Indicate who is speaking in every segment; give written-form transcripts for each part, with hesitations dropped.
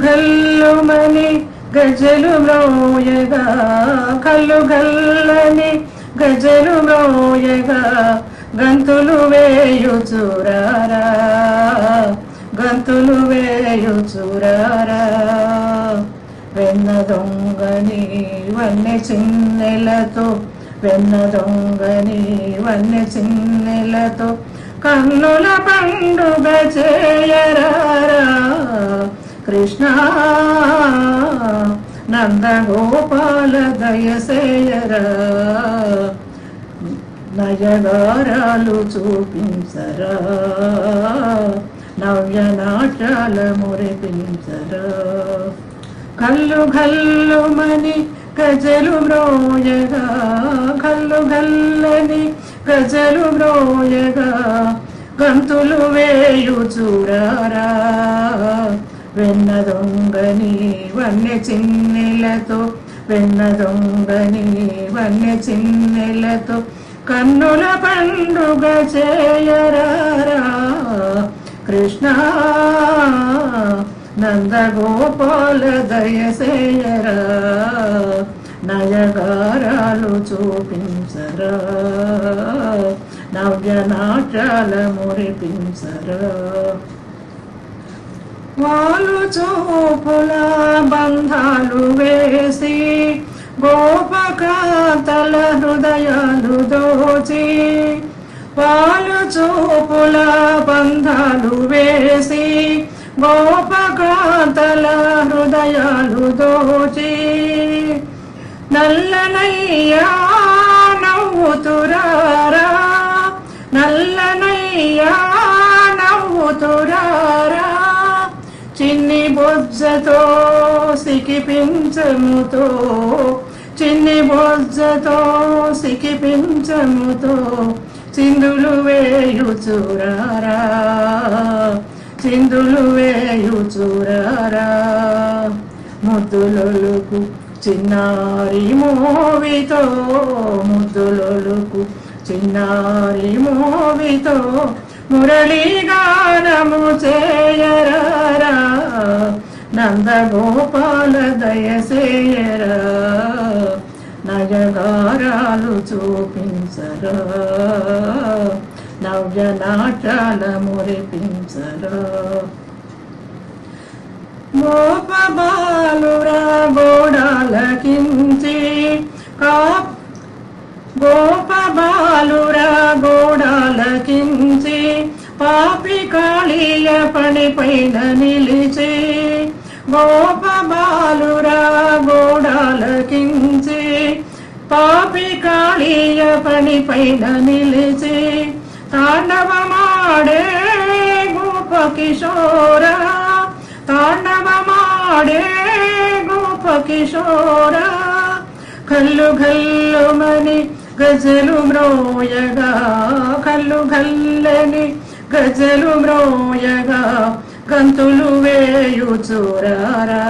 Speaker 1: గల్లుమని గజలు మ్రోయగా కల్లు గల్లని గజలు మ్రోయగా గంతులు వేయుచురారా గంతులు వేయుచురారా వెన్న దొంగని వన్నె చిన్నెలతో వెన్న దొంగని వన్నె చిన్నెలతో కన్నుల పండుగ చేయరారా కృష్ణ నందగోపాల దయసేయరా నయగారాలు చూపించరా నవ్య నాట్యాల మురిపించరా కల్లు గల్లుమని గజలు మ్రోయగా కల్లు గల్లని గజలు మ్రోయగా గంతులు వేయుచురారా వెన్న దొంగని వన్నె చిన్నెలతో వెన్న దొంగని వన్నె చిన్నెలతో కన్నుల పండుగ చేయరారా కృష్ణ నందగోపాల దయసేయరా నయగారాలు చూపించరా నవ్య నాట్యాల మురిపించరా వాలు చూపుల బంధాలు వేసి గోపకాంతల హృదయాలు దోచి వాలు చూపుల బంధాలు వేసి గోపకాంతల హృదయాలు దోచి నల్లనయ్యా నవ్వుతురారా నల్లనయ్యా నవ్వుతురారా చిన్ని బొజ్జతో సికిపించముతో చిన్ని బొజ్జతో సికిపించముతో చిందులు వేయుచురారా చిందులు వేయుచురారా ముద్దులొలుకు చిన్నారి మోవితో ముద్దులొలుకు చిన్నారి మోవితో మురళీగానము చేయరారా నందగోపాల దయసేయరా నయగారాలు చూపించరా నవ్య నాట్యాల మురిపించరా గోపబాలురా గోడాలకించి గోపబాలురా గోడాలకించి పాపి కాళీయ పని పైన నిలిచి గోపబాలురా గోడాలకించి పాపి కాళీయ పని పైన నిలిచి తాండవమాడే గోప కిశోరా తాండవమాడే గోప కిశోరా కల్లు గల్లుమని గజలు మ్రోయగా కల్లు గల్లని గజలు మ్రోయగా గంతులు వేయుచురారా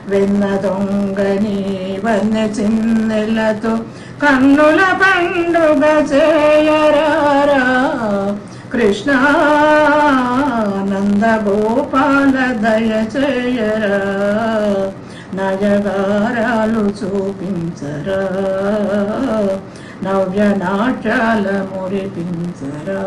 Speaker 1: వెన్న దొంగని వన్నె చిన్నెలతో కన్నుల పండుగ చేయరారా కృష్ణ నందగోపాల దయచేయరా నయగారాలు చూపించరా నవ్య నాట్యాల మురిపించరా